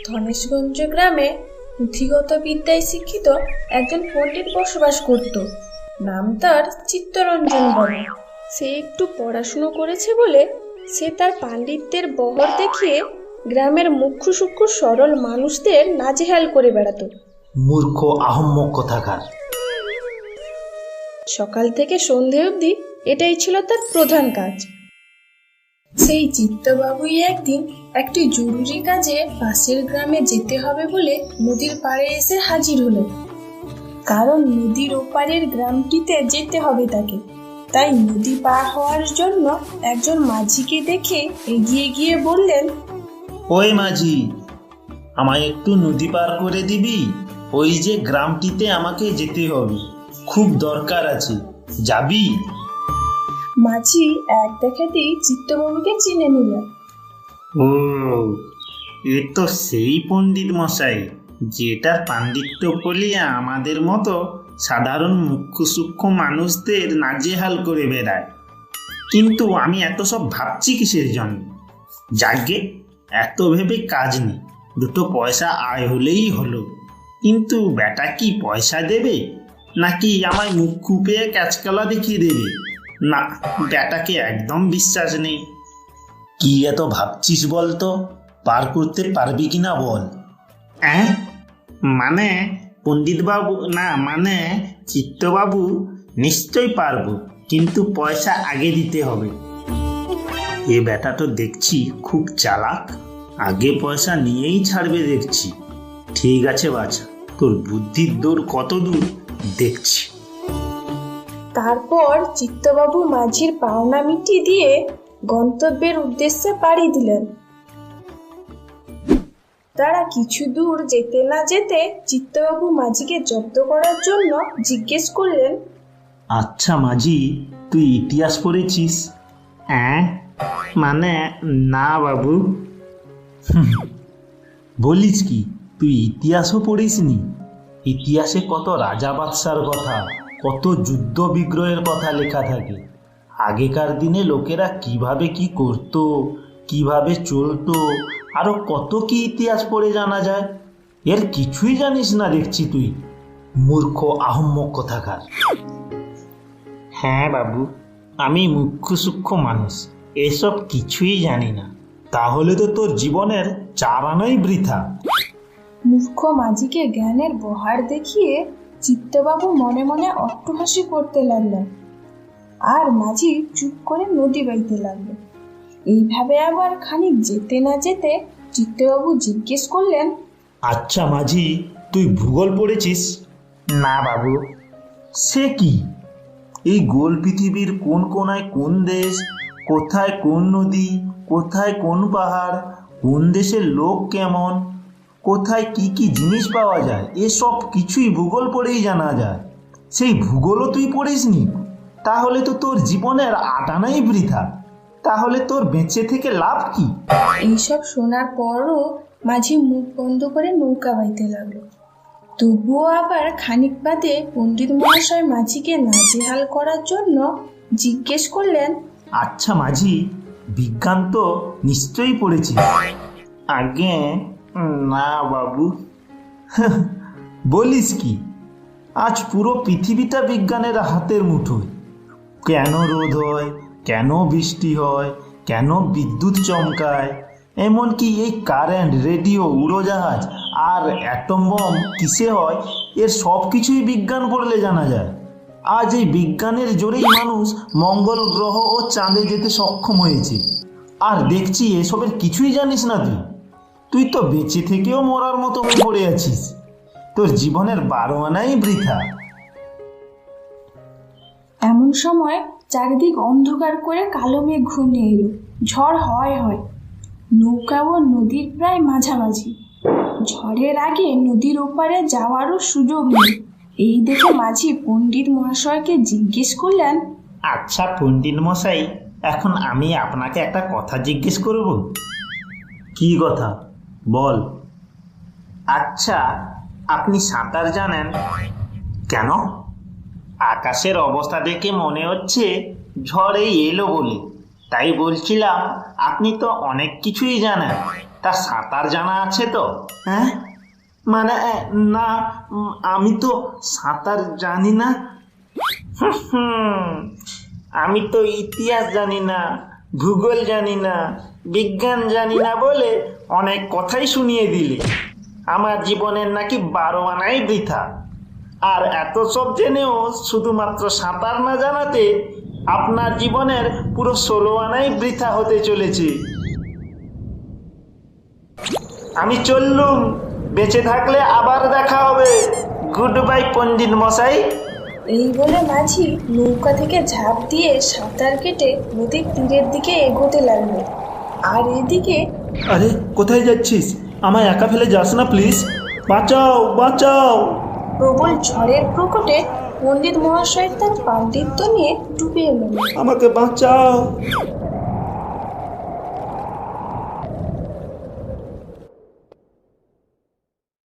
ধনেশগঞ্জ গ্রামে পুঁথিগত বিদ্যায় শিক্ষিত একজন পণ্ডিত বসবাস করত। নাম তার চিত্তরঞ্জন বর্মা। সে একটু পড়াশুনো করেছে বলে সে তার পাণ্ডিত্যের বহর দেখিয়ে গ্রামের মুখ্য সূক্ষ্ম সরল মানুষদের নাজেহাল করে বেড়াতো। মূর্খ আহম্মক কথাকার। সকাল থেকে সন্ধে অবধি এটাই ছিল তার প্রধান কাজ। সেই চিত্তবাবুই একদিন একটি জরুরি কাজে পাশের গ্রামে যেতে হবে বলে নদীর পাড়ে এসে হাজির হলেন। কারণ নদীর ওপারের গ্রামটিতে যেতে হবে তাকে। তাই নদী পার হওয়ার জন্য একজন মাঝিকে দেখে এগিয়ে গিয়ে বললেন, ওই মাঝি, আমায় একটু নদী পার করে দিবি? ওই যে গ্রামটিতে আমাকে যেতে হবে, খুব দরকার আছে, যাবি? মাঝি এক দেখাতেই চিত্তবাবুকে চিনে নিলেন। ও, এ তো সেই পণ্ডিত মশাই, যেটা পাণ্ডিত্য বলিয়া আমাদের মতো সাধারণ মুখ্য সূক্ষ্ম মানুষদের নাজেহাল করে বেড়ায়। কিন্তু আমি এত সব ভাবছি কিসের জন্য? যাগে, এত ভেবে কাজ নেই, দুটো পয়সা আয় হলেই হলো। কিন্তু বেটা কি পয়সা দেবে, নাকি আমায় মুখ কুপে ক্যাচকলা দেখিয়ে দেবে? না, বেটাকে একদম বিশ্বাস নেই। কি এত ভাবছিস বলতো? পার করতে পারবি কিনা বল। মানে পণ্ডিতবাবু, না মানে চিত্তবাবু, নিশ্চয় পারবো, কিন্তু পয়সা আগে দিতে হবে। এ বেটা তো দেখছি খুব চালাক, আগে পয়সা নিয়েই ছাড়বে দেখছি। ঠিক আছে বাছা, তোর বুদ্ধির দৌড় কত দূর দেখছি। তারপর চিত্তবাবু মাঝির পাওনা মিটিয়ে দিয়ে গন্তব্যের উদ্দেশ্যে পাড়ি দিলেন। তারা কিছু দূর যেতে না যেতে চিত্তবাবু মাঝিকে জব্দ করার জন্য জিজ্ঞেস করলেন, আচ্ছা মাঝি, তুই ইতিহাস পড়েছিস? মানে না বাবু। বলিস কি, তুই ইতিহাসও পড়িসনি? ইতিহাসে কত রাজা বাদশার কথা, কত যুদ্ধ বিগ্রহের কথা লেখা থাকে। আগেকার দিনে লোকেরা কিভাবে কি করত, কিভাবে চলতো, আরো কত কি ইতিহাস পড়ে জানা যায়। এর কিছুই জানিস না দেখছি তুই, মূর্খ আহম্মক কথাকার। হ্যাঁ বাবু, আমি মুখ্য সূক্ষ্ম মানুষ, এসব কিছুই জানি না। তাহলে তো তোর জীবনের 4 আনাই বৃথা। মূর্খ মাঝিকে জ্ঞানের বহার দেখিয়ে চিত্তবাবু মনে মনে অট্টহাসি করতে লাগলেন। আর মাঝি চুপ করে নদী বাইতে লাগলো। এইভাবে আবার খানিক যেতে না যেতে চিত্তবাবু জিজ্ঞেস করলেন, আচ্ছা মাঝি, তুই ভূগোল পড়েছিস? না বাবু। সে কি? এই গোল পৃথিবীর কোন কোনায় কোন দেশ, কোথায় কোন নদী, কোথায় কোন পাহাড়, কোন দেশের লোক কেমন, কোথায় কি কি জিনিস পাওয়া যায়, এসব কিছুই ভূগোল পড়েই জানা যায়। সেই ভূগোলও তুই পড়িসনি? তাহলে তো তোর জীবনের 8 আনাই বৃথা। তাহলে তোর বেঁচে থেকে লাভ কি? এইসব শোনার পরও মাঝি মুখ বন্ধ করে নৌকা বাইতে লাগলো। তবুও আবার খানিক বাদে পণ্ডিত মহাশয় মাঝিকে নাজেহাল করার জন্য জিজ্ঞেস করলেন, আচ্ছা মাঝি, বিজ্ঞান তো নিশ্চয়ই পড়েছিস? আগে না বাবু। বলিস কি? আজ পুরো পৃথিবীটা বিজ্ঞানের হাতের মুঠোয়। কেন রোদ হয়, কেন বৃষ্টি হয়, কেন বিদ্যুৎ চমকায়, এমনকি এই কারেন্ট, রেডিও, উড়োজাহাজ আর অ্যাটম বম কিসে হয়, এর সব কিছুই বিজ্ঞান পড়লে জানা যায়। আজ এই বিজ্ঞানের জোরেই মানুষ মঙ্গল গ্রহ ও চাঁদে যেতে সক্ষম হয়েছে। আর দেখছি এসবের কিছুই জানিস না তুই। তুই তো বেঁচে থেকেও মরার মতো হয়ে পড়ে আছিস। তোর জীবনের 12 আনাই বৃথা। এমন সময় চারিদিক অন্ধকার করে কালো মেঘ ঘনিয়ে এলো। ঝড় হয়। নৌকা ও নদীর প্রায় মাঝামাঝি। ঝড়ের আগে নদীর ওপারে যাওয়ারও সুযোগ নেই। এই দেখে মাঝি পণ্ডিত মহাশয়কে জিজ্ঞেস করলেন, আচ্ছা পণ্ডিত মশাই, এখন আমি আপনাকে একটা কথা জিজ্ঞেস করব। কি কথা? বল। আচ্ছা, আপনি সাঁতার জানেন? কেন? আকাশের অবস্থা দেখে মনে হচ্ছে ঝড় এই এলো বলে, তাই বলছিলাম আপনি তো অনেক কিছুই জানেন। তা সাঁতার জানা আছে তো? হ্যাঁ, মানে না, আমি তো সাঁতার জানি না। আমি তো ইতিহাস জানি না, ভূগোল জানি না, বিজ্ঞান জানি না বলে অনেক কথাই শুনিয়ে দিলে। আমার জীবনের নাকি 12 আনাই বৃথা। আর এত সব জেনেও শুধুমাত্র সাঁতার না জানাতে আপনার জীবনের পুরো 16 আনাই বৃথা হতে চলেছে। আমি চললুম, বেঁচে থাকলে আবার দেখা হবে। গুড বাই পণ্ডিত মশাই। এই বলে মাঝি নৌকা থেকে ঝাঁপ দিয়ে সাঁতার কেটে নদীর তীরের দিকে এগোতে লাগলো। আর এদিকে আরে কোথায় যাচ্ছিস? আমায় একা ফেলে যাস না প্লিজ, বাঁচাও বাঁচাও। প্রবল ঝড়ের প্রকোপে পণ্ডিত মহাশয় তার পাণ্ডিত্য নিয়ে ডুবে এলেন। আমাকে বাঁচাও।